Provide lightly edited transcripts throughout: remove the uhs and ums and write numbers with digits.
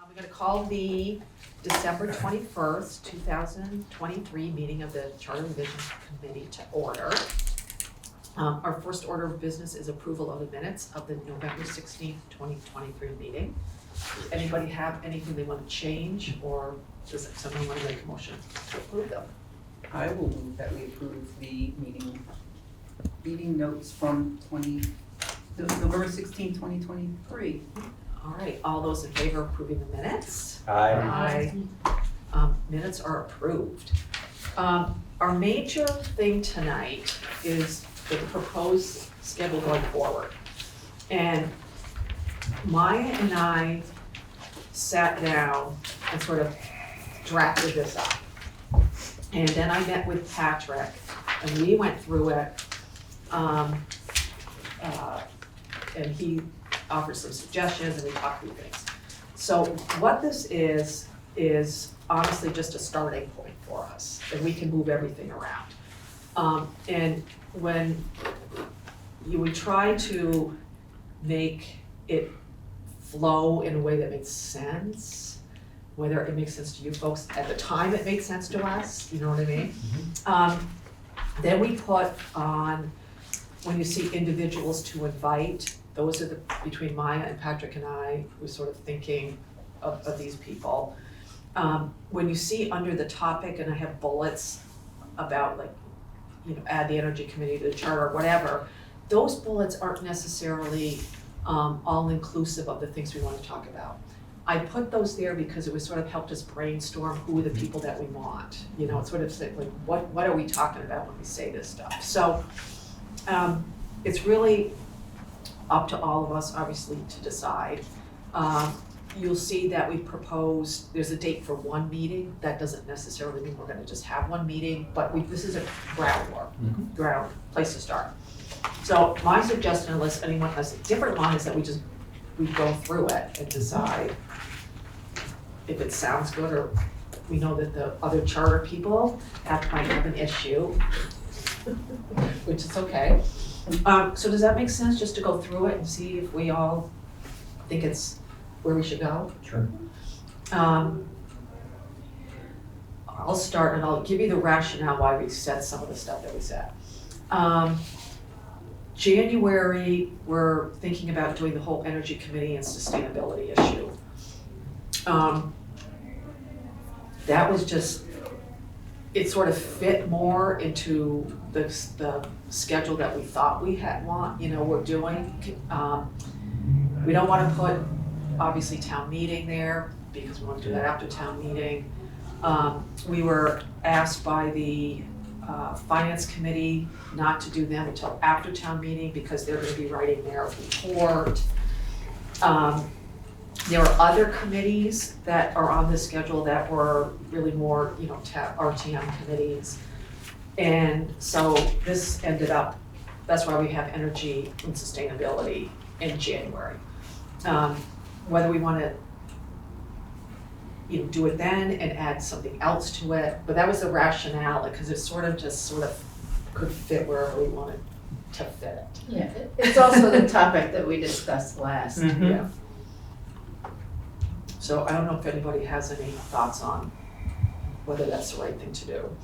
I'm going to call the December 21st, 2023 meeting of the Charter Revision Committee to order. Our first order of business is approval of the minutes of the November 16th, 2023 meeting. Does anybody have anything they want to change, or does someone want to make a motion to approve them? I will move that we approve the meeting notes from November 16, 2023. All right, all those in favor of approving the minutes? Aye. Minutes are approved. Our major thing tonight is the proposed schedule going forward. And Maya and I sat down and sort of drafted this up. And then I met with Patrick and we went through it. And he offered some suggestions and we talked through things. So what this is honestly just a starting point for us, and we can move everything around. And when we try to make it flow in a way that makes sense, whether it makes sense to you folks at the time it makes sense to us, you know what I mean? Then we put on, when you see individuals to invite, those are between Maya and Patrick and I, we're sort of thinking of these people. When you see under the topic, and I have bullets about like, add the energy committee to the charter or whatever, those bullets aren't necessarily all inclusive of the things we want to talk about. I put those there because it was sort of helped us brainstorm who are the people that we want. It's sort of like, what are we talking about when we say this stuff? So it's really up to all of us, obviously, to decide. You'll see that we proposed, there's a date for one meeting. That doesn't necessarily mean we're gonna just have one meeting, but this is a ground place to start. So my suggestion, unless anyone has a different one, is that we go through it and decide if it sounds good, or we know that the other charter people might have an issue, which is okay. So does that make sense, just to go through it and see if we all think it's where we should go? Sure. I'll start and I'll give you the rationale why we said some of the stuff that we said. January, we're thinking about doing the whole energy committee and sustainability issue. That was just, it sort of fit more into the schedule that we thought we we're doing. We don't want to put, obviously, town meeting there because we want to do that after town meeting. We were asked by the finance committee not to do them until after town meeting because they're going to be writing their report. There are other committees that are on the schedule that were really more, RTM committees. And so this ended up, that's why we have energy and sustainability in January. Whether we want to do it then and add something else to it, but that was the rationale, because it sort of could fit wherever we wanted to fit it. Yeah, it's also the topic that we discussed last. Mm-hmm. Yeah. So I don't know if anybody has any thoughts on whether that's the right thing to do.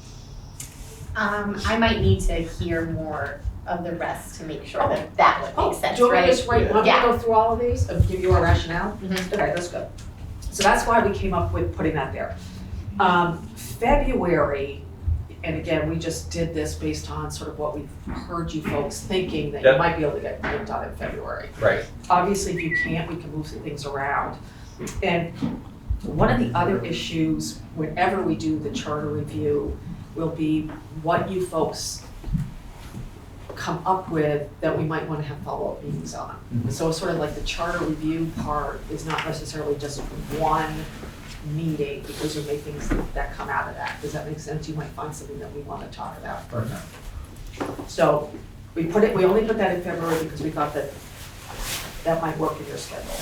I might need to hear more of the rest to make sure that would make sense, Do you want me right? to just want me to Yeah. go through all of these and give you our rationale? Mhm. Okay, that's good. So that's why we came up with putting that there. February, and again, we just did this based on sort of what we've heard you folks thinking that you Yep. might be able to get done in February. Right. Obviously, if you can't, we can move some things around. And one of the other issues, whenever we do the charter review, will be what you folks come up with that we might want to have follow-up meetings on. Mhm. So it's sort of like the charter review part is not necessarily just one meeting, because you'll make things that come out of that. Does that make sense? You might find something that we want to talk about. So we only put that in February because we thought that might work in your schedule.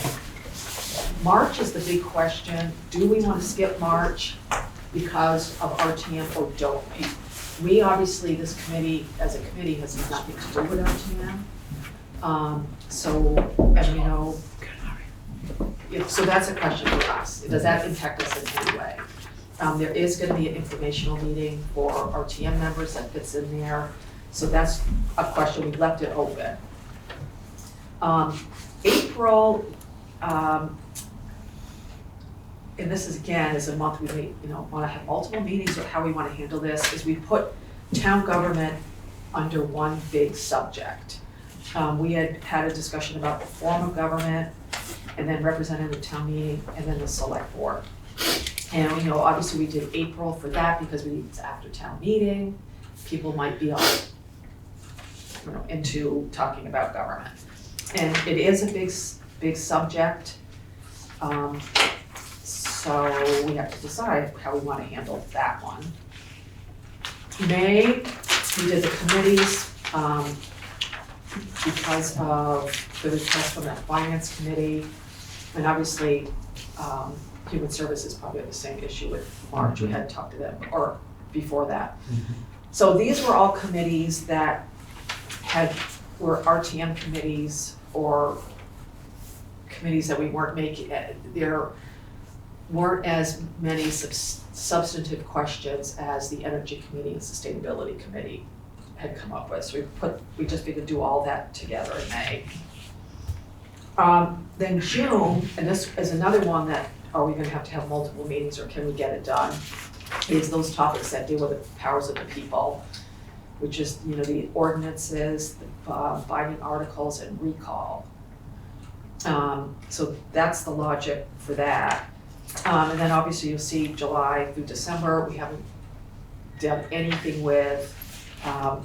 March is the big question. Do we want to skip March because of RTM or don't we? We obviously, this committee, as a committee, has nothing to do with RTM. So, as we know, So that's a question for us. Does that impact us in any way? There is gonna be an informational meeting for our TM members that fits in there. So that's a question, we left it open. April, and this is again, is a month we may, wanna have multiple meetings or how we wanna handle this, is we put town government under one big subject. We had a discussion about the form of government, and then representative town meeting, and then the select board. And obviously we did April for that because it's after town meeting, people might be all, into talking about government. And it is a big subject, so we have to decide how we wanna handle that one. May, we did the committees, because of the request from that finance committee, and obviously, Human Services probably had the same issue with March, we had talked to them, or before that. So these were all committees that were RTM committees, or committees that we weren't making, there weren't as many substantive questions as the Energy Committee and Sustainability Committee had come up with, so we just figured to do all that together in May. Then June, and this is another one that, are we gonna have multiple meetings or can we get it done? Is those topics that deal with the powers of the people, which is, the ordinances, the binding articles and recall. So that's the logic for that. And then obviously you'll see July through December, we haven't done anything with, I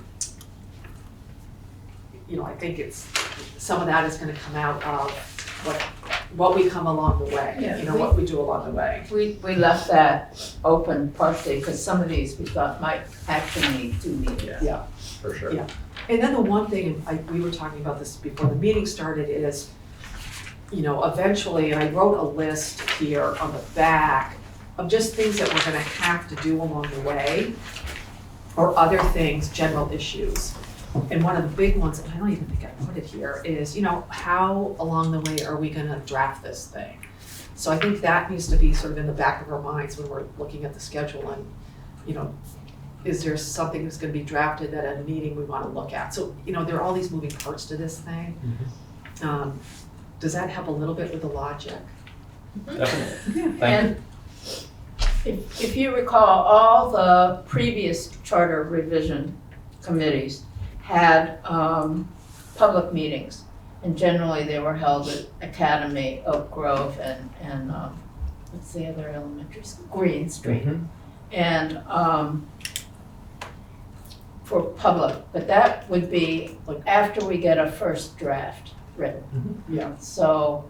think some of that is gonna come out of what we come along the way, Yeah, what we do along the way. We left that open partially because some of these we thought might actually need 2 meetings. Yeah. For sure. Yeah. And then the one thing, we were talking about this before the meeting started, is, eventually, and I wrote a list here on the back of just things that we're gonna have to do along the way, or other things, general issues. And one of the big ones, and I don't even think I put it here, is, how along the way are we gonna draft this thing? So I think that needs to be sort of in the back of our minds when we're looking at the schedule and, is there something that's gonna be drafted at a meeting we wanna look at? So, there are all these moving parts to this thing. Does that help a little bit with the logic? Definitely. Thank And if you recall, all the previous charter revision committees had public meetings. And generally they were held at Academy, Oak Grove, and what's the other elementary school? Green Street. And for public, but that would be after we get a first draft written. Yeah. So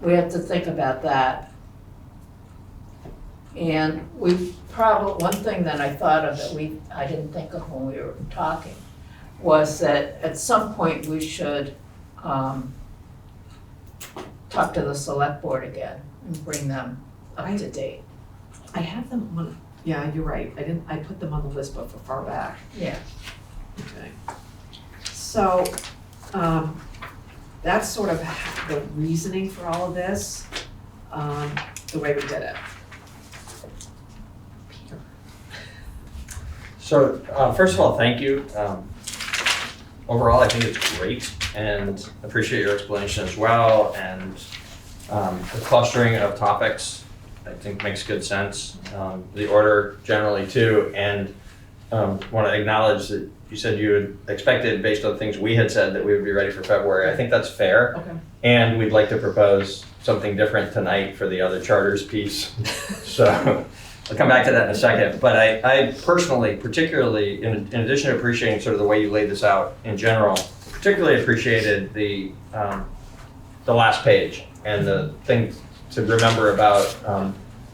we have to think about that. And one thing that I thought of that I didn't think of when we were talking was that at some point we should talk to the select board again and bring them up to date. I have them on, yeah, you're right, I put them on the list, but for far back. Yeah. Okay. So, that's sort of the reasoning for all of this, the way we did it. Peter. So, first of all, thank you. Overall, I think it's great and appreciate your explanation as well. And the clustering of topics, I think makes good sense. The order generally too, and want to acknowledge that you said you had expected, based on things we had said, that we would be ready for February. I think that's fair. Okay. And we'd like to propose something different tonight for the other charters piece. So I'll come back to that in a second. But I personally, particularly, in addition to appreciating sort of the way you laid this out in general, particularly appreciated the last page and the thing to remember about,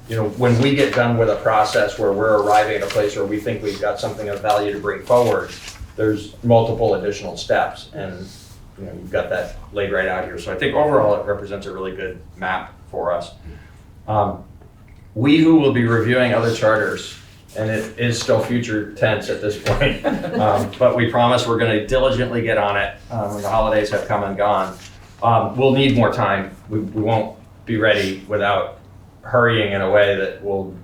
when we get done with a process where we're arriving at a place where we think we've got something of value to bring forward, there's multiple additional steps, and you've got that laid right out here. So I think overall it represents a really good map for us. We who will be reviewing other charters, and it is still future tense at this point, but we promise we're going to diligently get on it when the holidays have come and gone. We'll need more time. We won't be ready without hurrying in a way that will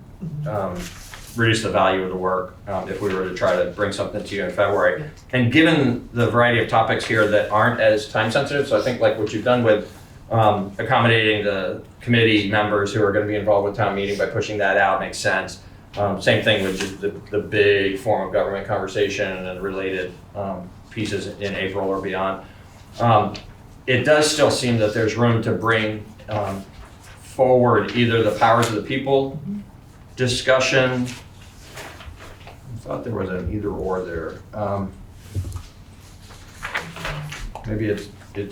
reduce the value of the work if we were to try to bring something to you in February. And given the variety of topics here that aren't as time sensitive, so I think like what you've done with accommodating the committee members who are going to be involved with town meeting by pushing that out makes sense. Same thing with just the big form of government conversation and related pieces in April or beyond. It does still seem that there's room to bring forward either the powers of the people discussion. I thought there was an either or there. Maybe it's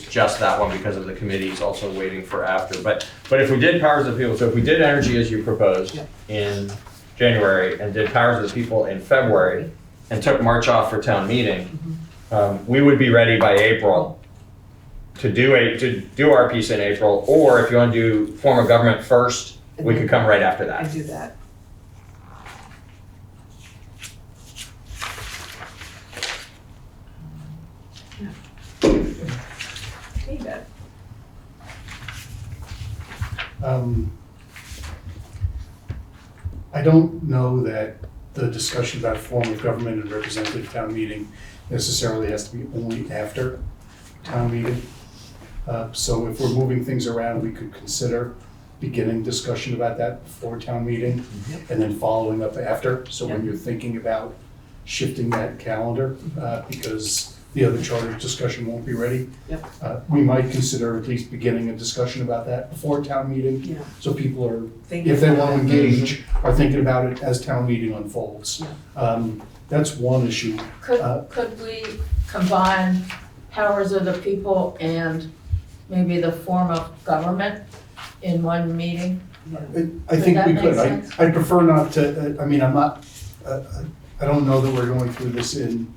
just that one because of the committees also waiting for after. But if we did powers of the people, so if we did energy as you proposed in January and did powers of the people in February and took March off for town meeting, we would be ready by April to do our piece in April. Or if you want to do form of government first, we could come right after that. And do that. David. I don't know that the discussion about form of government and representative town meeting necessarily has to be only after town meeting. So if we're moving things around, we could consider beginning discussion about that before town meeting and then following up after. So when you're thinking about shifting that calendar, because the other charter discussion won't be ready, we might consider at least beginning a discussion about that before town meeting. Yeah. So people are, Thinking if they about want to it. engage, are thinking about it as town meeting unfolds. That's one issue. Could we combine powers of the people and maybe the form of government in one meeting? I think that we make could. sense? I prefer not to, I mean, I'm not, I don't know that we're going through this in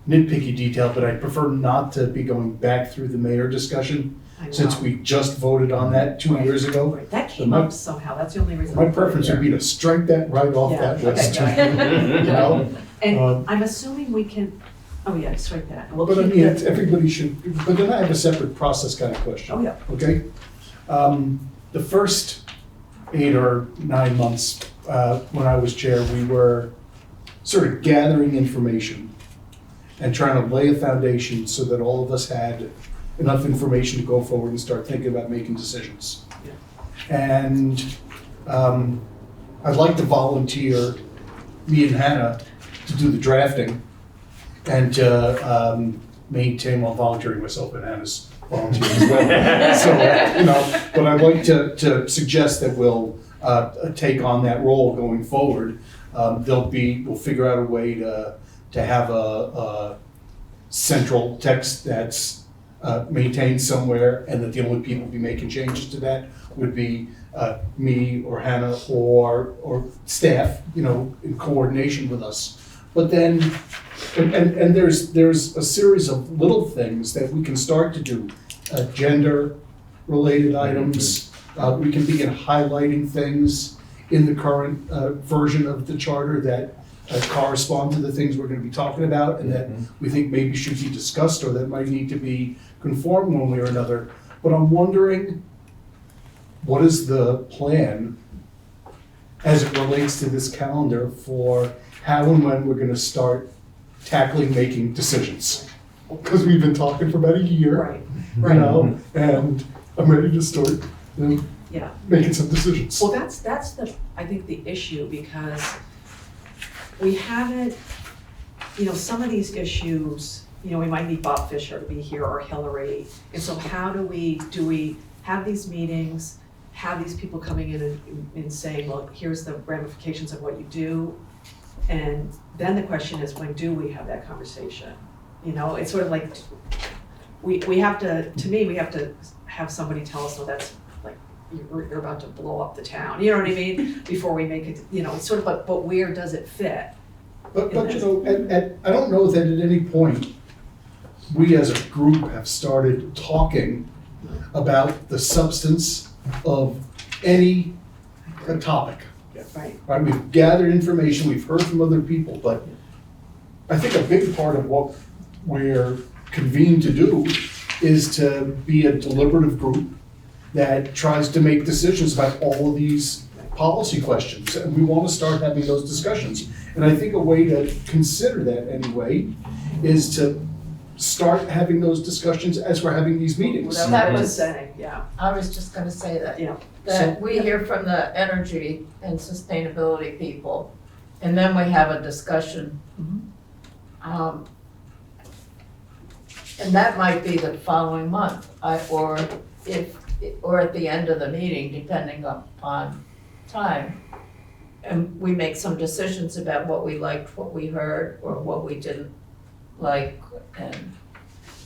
nitpicky detail, but I prefer not to be going back through the mayor discussion I know. since we just voted on that 2 years ago. Right, that came up somehow, that's the only reason. My preference would be to strike that right off Yeah, that okay, list. got it. You know? And I'm assuming we can, oh yeah, strike that. And we'll But I keep mean, the- it's, everybody should, but then I have a separate process kind of question. Oh, yeah. Okay? The first 8 or 9 months, when I was chair, we were sort of gathering information and trying to lay a foundation so that all of us had enough information to go forward and start thinking about making decisions. And I'd like to volunteer me and Hannah to do the drafting and to maintain while volunteering myself and Hannah's volunteering as well. So, you know, but I'd like to suggest that we'll take on that role going forward. We'll figure out a way to have a central text that's maintained somewhere, and that the only people be making changes to that would be me or Hannah or staff, you know, in coordination with us. But then, and there's a series of little things that we can start to do, gender-related items. We can begin highlighting things in the current version of the charter that correspond to the things we're going to be talking about and that we think maybe should be discussed or that might need to be conformed one way or another. But I'm wondering, what is the plan as it relates to this calendar for how and when we're going to start tackling making decisions? Because we've been talking for about a year, Right, you right. know, and I'm ready to start Yeah. making some decisions. Well, that's I think the issue, because we haven't, you know, some of these issues, you know, we might need Bob Fisher to be here or Hillary. And so how do we have these meetings, have these people coming in and saying, well, here's the ramifications of what you do. And then the question is, when do we have that conversation? You know, it's sort of like, we have to me, we have to have somebody tell us, no, that's like, you're about to blow up the town, you know what I mean? Before we make it, you know, it's sort of like, but where does it fit? But you know, I don't know that at any point we as a group have started talking about the substance of any topic. Right. Right, we've gathered information, we've heard from other people, but I think a big part of what we're convened to do is to be a deliberative group that tries to make decisions about all of these policy questions, and we want to start having those discussions. And I think a way to consider that anyway is to start having those discussions as we're having these meetings. Well, That that was was- saying, yeah, I was just gonna say that. yeah. That we hear from the energy and sustainability people, and then we have a discussion. Mhm. And that might be the following month, or at the end of the meeting, depending upon time. And we make some decisions about what we liked, what we heard, or what we didn't like,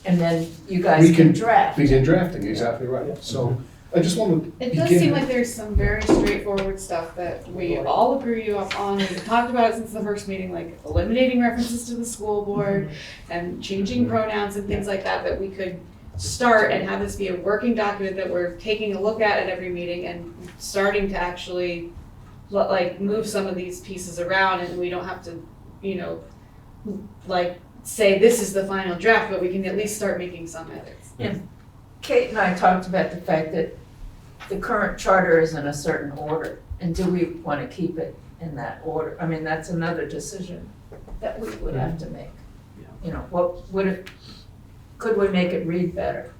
and then you guys We can can draft. Begin drafting, exactly right. So I just want to It begin. does seem like there's some very straightforward stuff that we all agree on. We've talked about it since the first meeting, like eliminating references to the school board and changing pronouns and things like that, that we could start and have this be a working document that we're taking a look at every meeting and starting to actually like move some of these pieces around, and we don't have to, you know, like say this is the final draft, but we can at least start making some edits. Kate and I talked about the fact that the current charter is in a certain order, and do we want to keep it in that order? I mean, that's another decision that we would have to make. Yeah. You know, what would it, could we make it read better?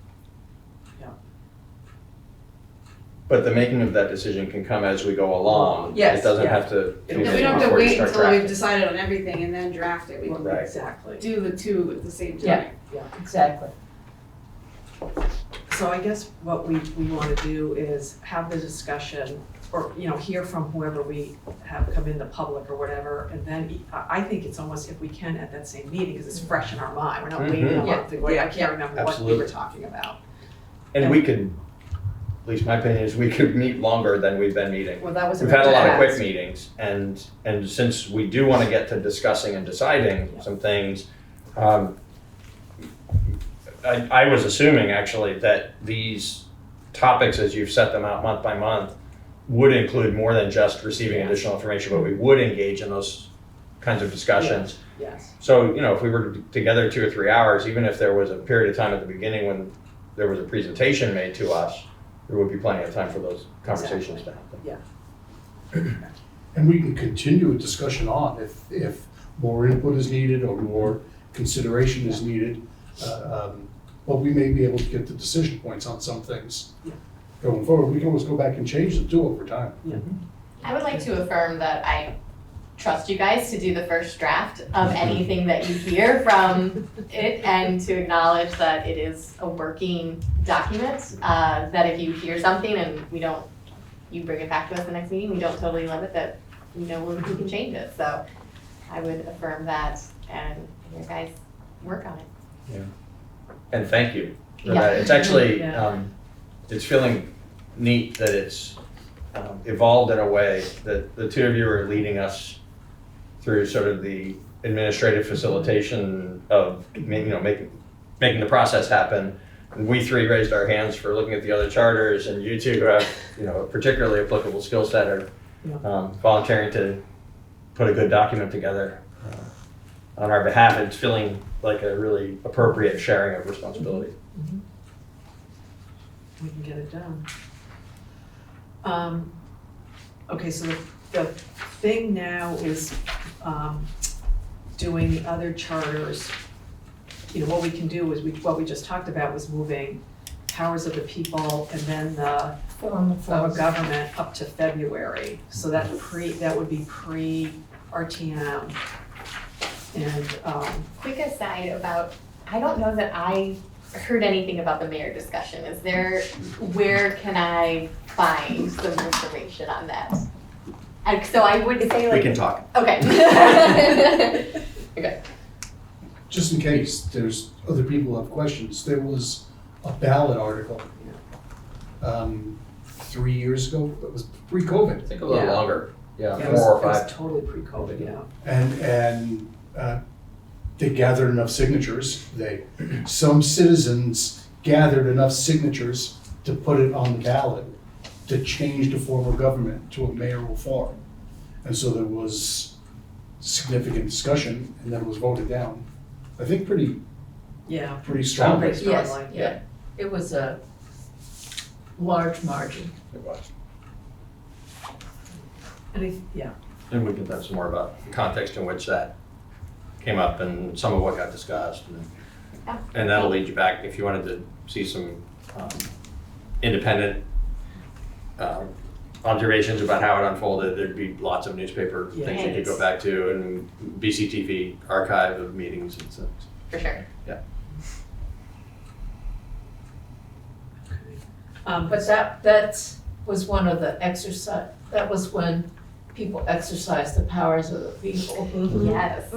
But the making of that decision can come as we go along. Yes, It doesn't yeah. have to. Yeah, We don't have to before you wait start until we've drafting. decided on everything and then draft it. We can Right. Exactly. do the two at the same Yeah. time. Exactly. So I guess what we want to do is have the discussion, or, you know, hear from whoever we have come in the public or whatever, and then I think it's almost, if we can, at that same meeting, because it's fresh in our mind, we're not waiting a Mhm. month to go, I can't remember what we Absolutely. were talking about. And we could, at least my opinion is we could meet longer than we've been meeting. Well, that was. We've had a lot of quick ask. meetings, and since we do want to get to discussing and deciding some things, I was assuming actually that these topics, as you've set them out month by month, would include more than just receiving Yes. additional information, but we would engage in those kinds of discussions. Yes, So, you know, if we were together 2 or 3 hours, even if there was a period of time at the beginning when there was a presentation made to us, there would be plenty of time for those conversations to happen. And we can continue a discussion on if more input is needed or more consideration is needed. But we may be able to get the decision points on some things Yeah. going forward. We can always go back and change them too over time. I would like to affirm that I trust you guys to do the first draft of anything that you hear from it, and to acknowledge that it is a working document, that if you hear something and you bring it back to us the next meeting, we don't totally love it, that we know we can change it. So I would affirm that and you guys work on it. And thank you for Yeah. that. It's actually, Yeah. it's feeling neat that it's evolved in a way that the two of you are leading us through sort of the administrative facilitation of, making the process happen. And we three raised our hands for looking at the other charters, and you two who have, a particularly applicable skill set are volunteering to put a good document together on our behalf. It's feeling like a really appropriate sharing of responsibility. we can get it done. Okay, so the thing now is doing the other charters. What we can do is, what we just talked about was moving powers of the people and then the form of government up to February. So that would be pre-RTM. And, Quick aside about, I don't know that I heard anything about the mayor discussion. Where can I find some information on that? So I would say We like, can talk. okay. Okay. Just in case there's other people who have questions, there was a ballot article 3 years ago, that was pre-COVID. I think a little Yeah. longer. Yeah, yeah, 4 or it was 5. totally pre-COVID, yeah. And they gathered enough signatures, some citizens gathered enough signatures to put it on the ballot to change the form of government to a mayoral form. And so there was significant discussion, and then it was voted down. I think pretty Yeah. pretty strongly. Pretty Yes, strongly, yeah, it was a large margin. It was. Yeah, And we can talk some more about the context in which that came up and some of what got discussed. Yeah. And that'll lead you back, if you wanted to see some independent observations about how it unfolded, there'd be lots of newspaper things you could go back to, and BCTV archive of meetings and such. For sure. But that was one of the exercise, that was when people exercised the powers of the people. Yes.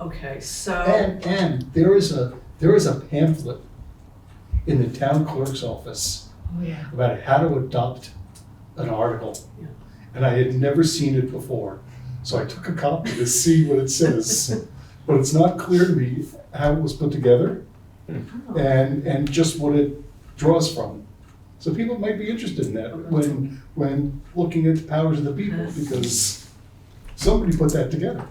okay, so, And there is a pamphlet in the town clerk's office Oh, yeah. about how to adopt an article. Yeah. And I had never seen it before, so I took a copy to see what it says. But it's not clear to me how it was put together and just what it draws from. So people might be interested in that when looking at the powers of the people, because somebody put that together.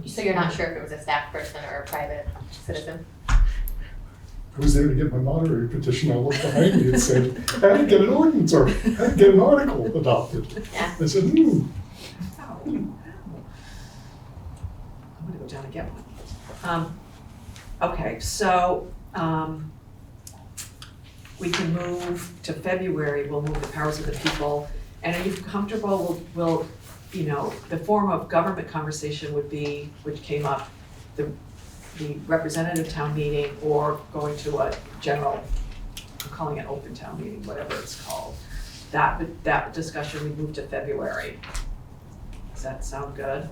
So you're not sure if it was a staff person or a private citizen? I was there to get my moderator petition. I looked behind me and said, how to get an ordinance or how to get an article adopted. Yeah. I said, I'm gonna go down and get one. Okay, so, we can move to February, we'll move the powers of the people. And are you comfortable, we'll, you know, the form of government conversation would be, which came up, the representative town meeting or going to a general, I'm calling it open town meeting, whatever it's called. That discussion we moved to February. Does that sound good?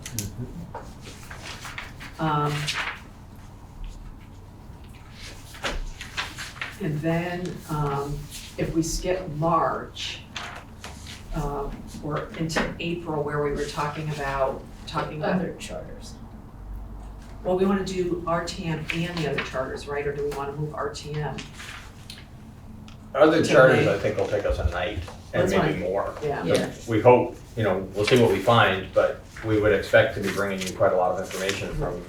And then, if we skip March, we're into April where we were talking about Other charters. well, we wanna do RTM and the other charters, right, or do we wanna move RTM? Other To charters, May. I think, will take us a night and That's maybe fine. more. Yeah. Yeah. We hope, you know, we'll see what we find, but we would expect to be bringing you quite a lot of information from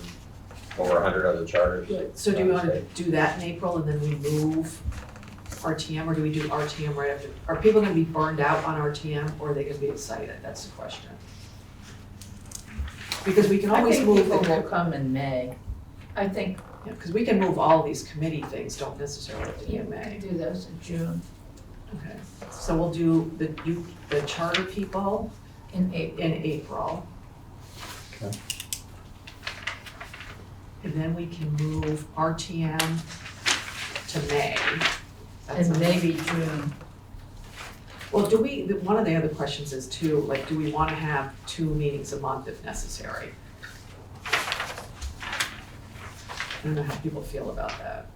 over 100 other charters. So do we wanna do that in April and then we move RTM, or do we do RTM right after? Are people gonna be burned out on RTM, or are they gonna be excited? That's the question. Because we can I always think move people will the, come in May. I think yeah, because we can move all of these committee things, don't necessarily have to be you in can May. do those in June, Okay, so we'll do the charter people in April. in April. Okay. And then we can move RTM to May. That And sounds- maybe June. Well, one of the other questions is too, like, do we wanna have 2 meetings a month if necessary? I don't know how people feel about that.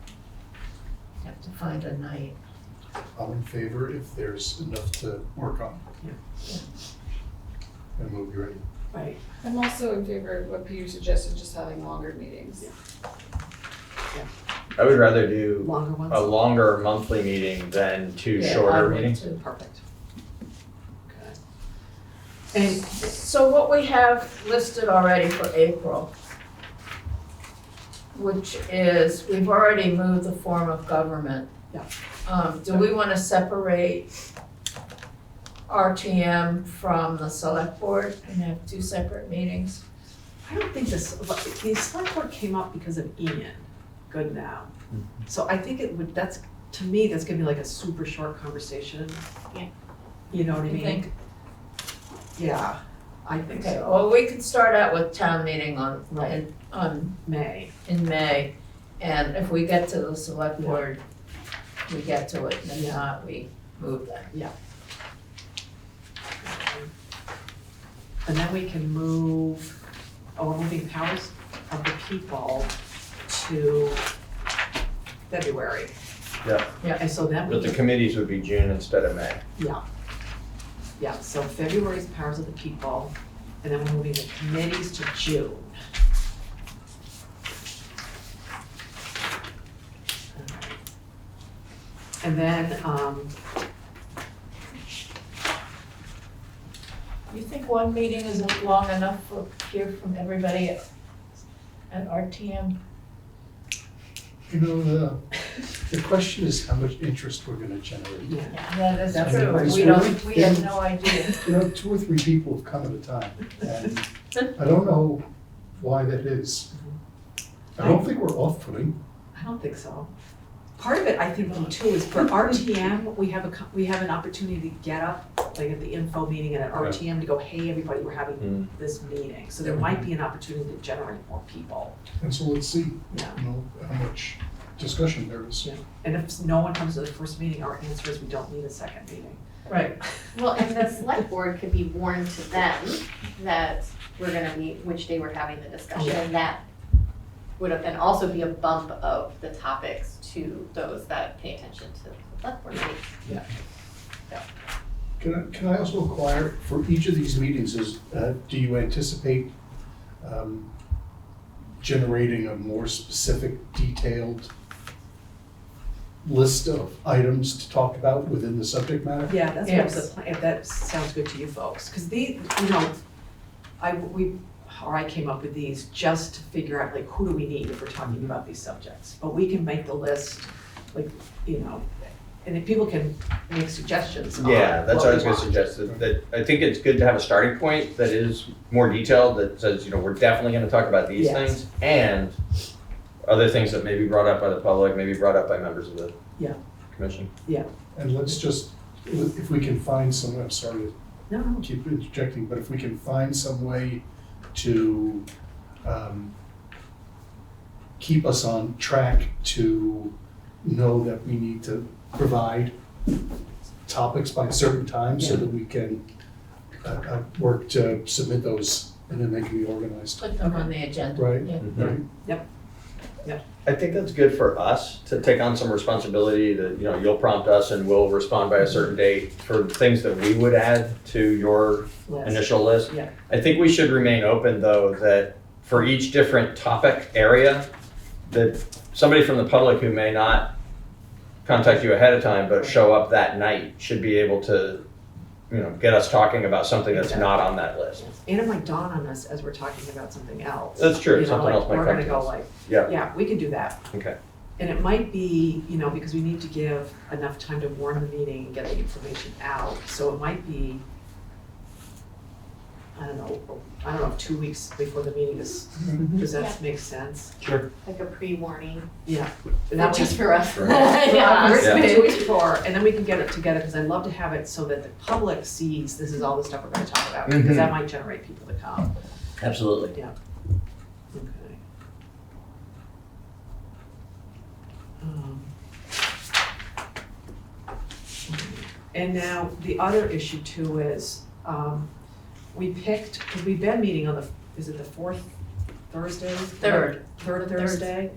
Have to find a night. I'm in favor if there's enough to work on. Yeah. And we'll be ready. Right, I'm also in favor of what Peter suggested, just having longer meetings. I would rather do longer ones? a longer monthly meeting than 2 Yeah, I shorter would meetings. too. Perfect. Okay. And, So what we have listed already for April, which is, we've already moved the form of government. Yeah. Do we wanna separate RTM from the select board and have 2 separate meetings? I don't think the select board came up because of Ian Goodnow. So I think to me, that's gonna be like a super short conversation. Yeah. You know what I You mean? think? Yeah, I think Okay, so. well, we could start out with town meeting on May. in May, and if we get to the select board, we get to it, and if not, we move that. And then we can move, we're moving powers of the people to February. Yeah. Yeah. And so then we But the can, committees would be June instead of May. yeah, so February's powers of the people, and then we're moving the committees to June. And then, You think one meeting isn't long enough to hear from everybody at RTM? You know, the question is how much interest we're gonna generate. Yeah. Yeah, that's That's true. the question. We have no idea. You know, 2 or 3 people have come at a time, and I don't know why that is. I don't think we're off-putting. I don't think so. Part of it, I think, though, too, is for RTM, we have an opportunity to get up, like at the info meeting and at Right. RTM to go, hey, everybody, we're having this meeting. So there might be an opportunity to generate more people. And so let's see, Yeah. you know, how much discussion there is. Yeah. And if no one comes to the first meeting, our answer is we don't need a second meeting. Right. Well, and the select board could be warned to them that we're gonna meet, which day we're having the discussion, and that would then also be a bump of the topics to those that pay attention to the select board meeting. Can I also inquire, for each of these meetings, do you anticipate generating a more specific, detailed list of items to talk about within the subject matter? Yeah, that's what was Yes. the plan, if that sounds good to you folks, because I came up with these just to figure out, like, who do we need if we're talking about these subjects? But we can make the list, like, and if people can make suggestions on Yeah, that's what I was we gonna want. suggest, that I think it's good to have a starting point that is more detailed, that says, we're definitely gonna talk about these Yes. things, and other things that may be brought up by the public, maybe brought up by members of the Yeah. commission. And let's just, if we can find some, I'm sorry to No, keep interjecting, but if we can find some way to keep us on track to know that we need to provide topics by certain times so Yeah. that we can work to submit those and then they can be organized, Put them on the agenda. right? Yeah. Right? I think that's good for us to take on some responsibility that, you'll prompt us and we'll respond by a certain date for things that we would add to your list. initial list. Yeah. I think we should remain open, though, that for each different topic area, that somebody from the public who may not contact you ahead of time but show up that night should be able to, get us talking about something that's not on that list. And it might dawn on us as we're talking about something else. That's true, You know, something like, else might we're come gonna to go us. like, Yeah. yeah, we can do that. Okay. And it might be, because we need to give enough time to warn the meeting and get the information out. So it might be, I don't know, 2 weeks before the meeting is, does that make sense? Sure. Like a pre-warning, Yeah. And not that just way- for us. Right. Yeah. Yeah. 2 weeks before, and then we can get it together, because I'd love to have it so that the public sees this is all the stuff we're gonna talk about, because that might generate people to come. Absolutely. Yeah. Okay. And now, the other issue too is, we picked, because we've been meeting on is it the fourth Thursday? Third. Third Thursday?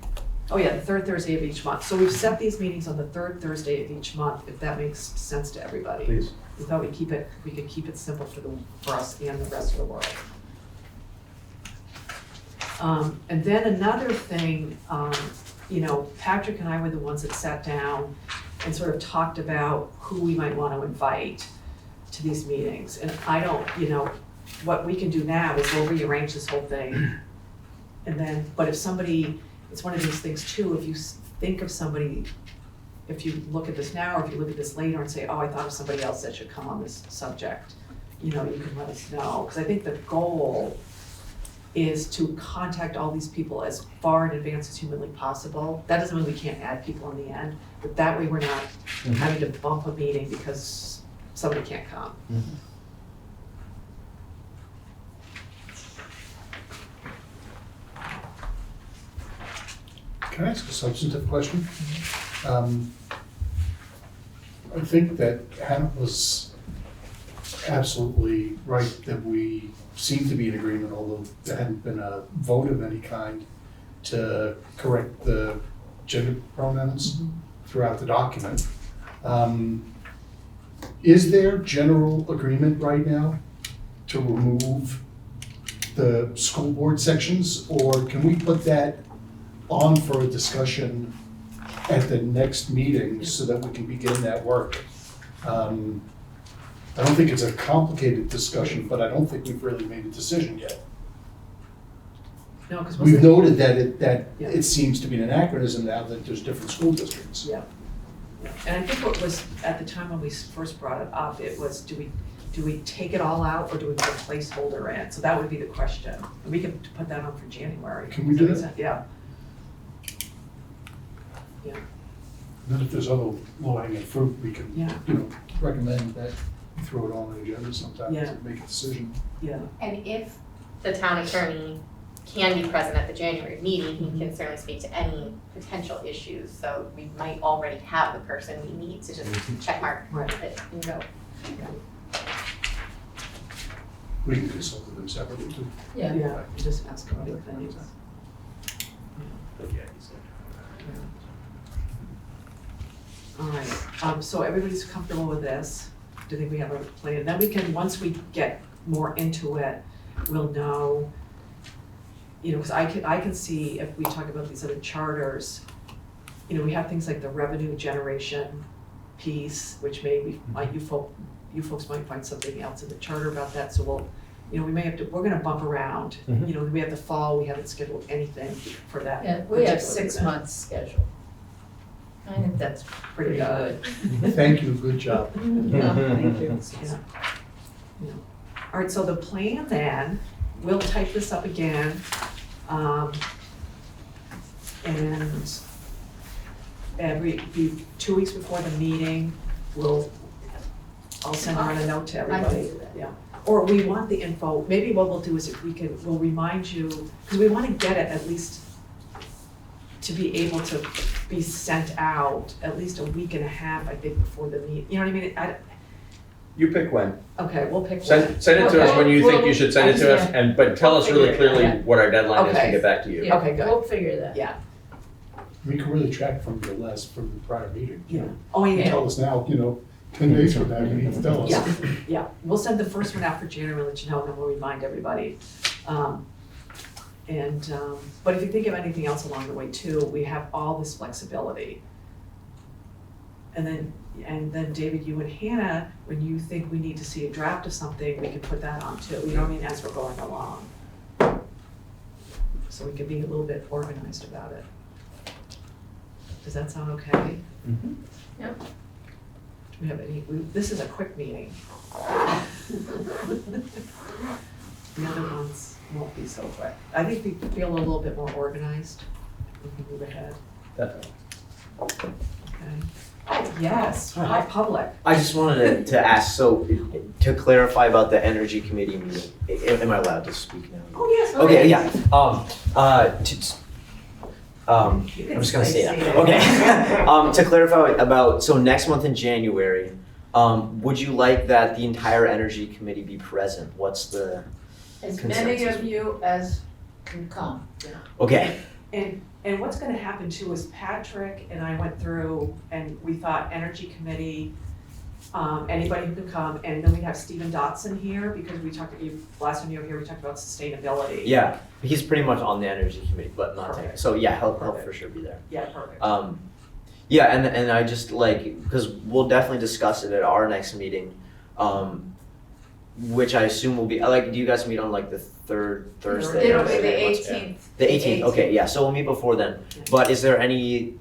Oh yeah, the third Thursday of each month. So we've set these meetings on the third Thursday of each month, if that makes sense to everybody. Please. We thought we could keep it simple for us and the rest of the world. And then another thing, Patrick and I were the ones that sat down and sort of talked about who we might want to invite to these meetings. And I don't, what we can do now is we'll rearrange this whole thing. And then, but if somebody, it's one of these things too, if you think of somebody, if you look at this now, or if you look at this later and say, oh, I thought of somebody else that should come on this subject, you can let us know. Because I think the goal is to contact all these people as far in advance as humanly possible. That doesn't mean we can't add people in the end, but that way we're not having to bump a meeting because somebody can't come. Can I ask a substantive question? I think that Hannah was absolutely right that we seem to be in agreement, although there hadn't been a vote of any kind to correct the gender pronouns throughout the document. Is there general agreement right now to remove the school board sections, or can we put that on for a discussion at the next meeting so that we can begin that work? I don't think it's a complicated discussion, but I don't think we've really made a decision yet. No, because We've noted that Yeah. it seems to be an anachronism now that there's different school districts. Yeah. And I think what was, at the time when we first brought it up, it was, do we take it all out or do we put a placeholder in? So that would be the question. And we can put that on for January. Can we do Does that? make sense? Yeah, Then if there's other low-hanging fruit, we can, yeah, recommend that we throw it on the agenda sometime Yeah. to make a decision. yeah. And if the town attorney can be present at the January meeting, he can certainly speak to any potential issues. So we might already have the person we need to just check mark Right. it and go. We can consult with them separately too. Yeah. Yeah, just ask about the things. All right, so everybody's comfortable with this? Do you think we have a plan? Then we can, once we get more into it, we'll know, because I can see if we talk about these other charters, we have things like the revenue generation piece, which maybe, you folks might find something else in the charter about that, so we'll, we may have to, we're gonna bump around. Mhm. We have the fall, we haven't scheduled anything for that. Yeah, we have particular 6 event. months scheduled. I think that's pretty good. Thank you, good job. Yeah. Thank you. Yeah. Yeah. All right, so the plan then, we'll type this up again. And be 2 weeks before the meeting, I'll send around a note to I can everybody. do that. Yeah. Or we want the info, maybe what we'll do is we'll remind you, because we want to get it at least to be able to be sent out at least a week and a half, I think, before the meeting. You know what I mean? You pick when. Okay, we'll pick one. Send it to us when you think you should send it to us, but tell us really clearly Yeah. what our deadline is to Okay. get back to you. Yeah, Okay, good. we'll figure that. Yeah, We can really track from the prior meeting. yeah. Oh, yeah. Tell us now, 10 days from now, you need to tell us. Yeah, yeah, we'll send the first one out for January, let you know, and then we'll remind everybody. But if you think of anything else along the way too, we have all this flexibility. And then David, you and Hannah, when you think we need to see a draft of something, we can put that on too, you know what I mean, as we're going along. So we can be a little bit organized about it. Does that sound okay? Mhm. Yep. Do we have any, this is a quick meeting. The other ones won't be so quick. I think we feel a little bit more organized. We can move ahead, Definitely. okay? Oh, yes, public. I just wanted to ask, so to clarify about the energy committee meeting, am I allowed to speak now? Oh, yes. Okay, yeah, You can I'm just gonna say that, it. okay. To clarify about, so next month in January, would you like that the entire energy committee be present? What's the, As many Consensus. of you as can come. okay, And what's gonna happen too is Patrick and I went through and we thought energy committee, anybody who can come, and then we have Stephen Dotson here because we talked, last time you were here, we talked about sustainability. yeah, he's pretty much on the energy committee, but not, Perfect. so yeah, he'll for Perfect. sure be there. Yeah, perfect. Yeah, and I just because we'll definitely discuss it at our next meeting, which I assume will be, do you guys meet on like the third Thursday? It'll or be the something? 18th. The 18th, okay, yeah, so we'll meet before then. Yeah. But is there any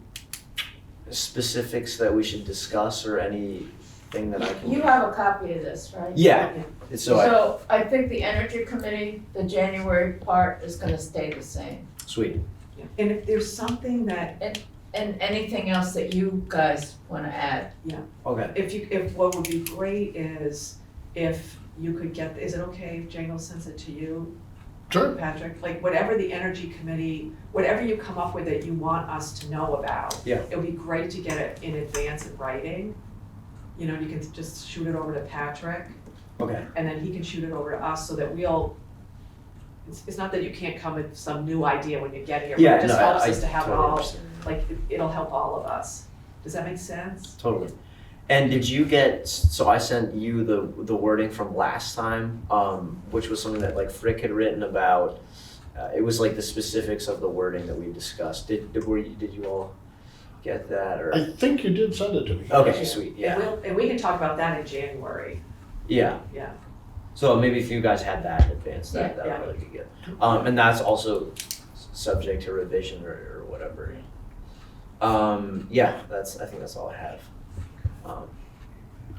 specifics that we should discuss or anything that I can? You have a copy of this, right? Yeah, it's So I think the energy committee, the January part is gonna stay the same. sweet. Yeah. And if there's something that, And anything else that you guys wanna add? Okay. if what would be great is if you could get, is it okay if Jane will send it to you? Sure. Patrick, like whatever the energy committee, whatever you come up with that you want us to know about. Yeah. It would be great to get it in advance in writing. You can just shoot it over to Patrick, Okay. and then he can shoot it over to us so that it's not that you can't come with some new idea when you get here, but Yeah, it just no, helps I us to have it totally all, understand. like, it'll help all of us. Does that make sense? Totally. And did you get, so I sent you the wording from last time, which was something that like Frick had written about, it was like the specifics of the wording that we discussed. Did you all get that or? I think you did send it to me. Okay, sweet, yeah. And we can talk about that in January. Yeah. Yeah. So maybe if you guys had that in advance, that Yeah. would really be good. And that's also subject to revision or whatever. Yeah, I think that's all I have.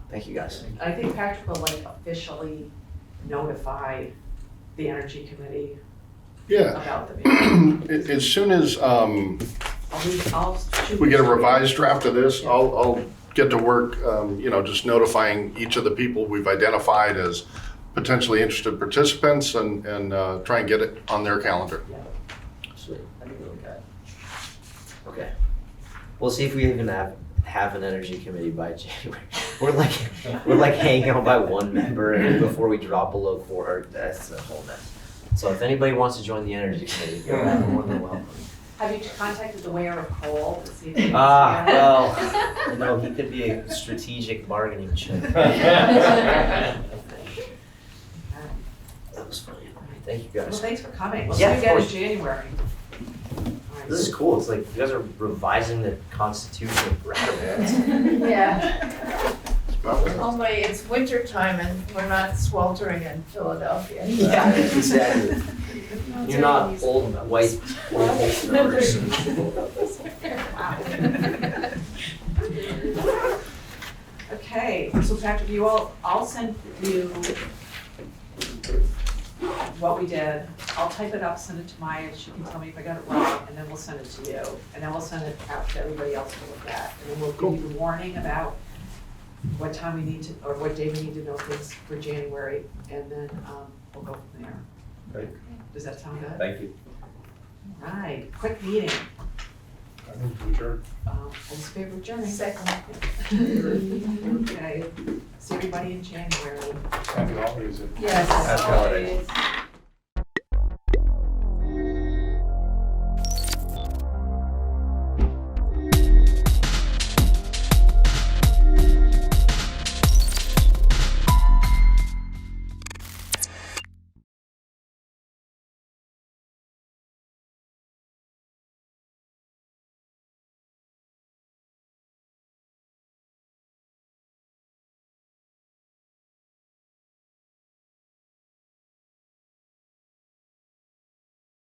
Thank you guys. I think Patrick will like officially notify the Energy Committee Yeah, about the meeting. as soon as I'll shoot we get a this. revised draft of this, Yeah. I'll get to work, just notifying each of the people we've identified as potentially interested participants and try and get it on their calendar. Sweet. That'd be really good. Okay. We'll see if we even have an energy committee by January. We're like hanging out by one member and before we drop below 4. That's a whole mess. So if anybody wants to join the energy committee, go ahead, more than welcome. Have you contacted the wearer of coal to see if he Well, he could be a strategic bargaining chip. That was funny. Thank you Well, guys. thanks for coming. We'll see Yeah, you of again in course. January. All right. This is cool. It's like you guys are revising the Constitution of Brattleboro. Yeah, only it's winter time and we're not sweltering in Philadelphia. Yeah. Exactly. You're not old white members. Okay, so Patrick, I'll send you what we did. I'll type it up, send it to Maya, she can tell me if I got it wrong, and then we'll send it to you. And then we'll send it out to everybody else to look at. And then we'll give you the warning about what time we need to, or what day we need to know things for January, and then we'll go from there. Great. Does that sound good? Thank you. All right, quick meeting. All in favor of adjourning? Second. Okay, see everybody in January. Happy holidays. Yes. Happy holidays.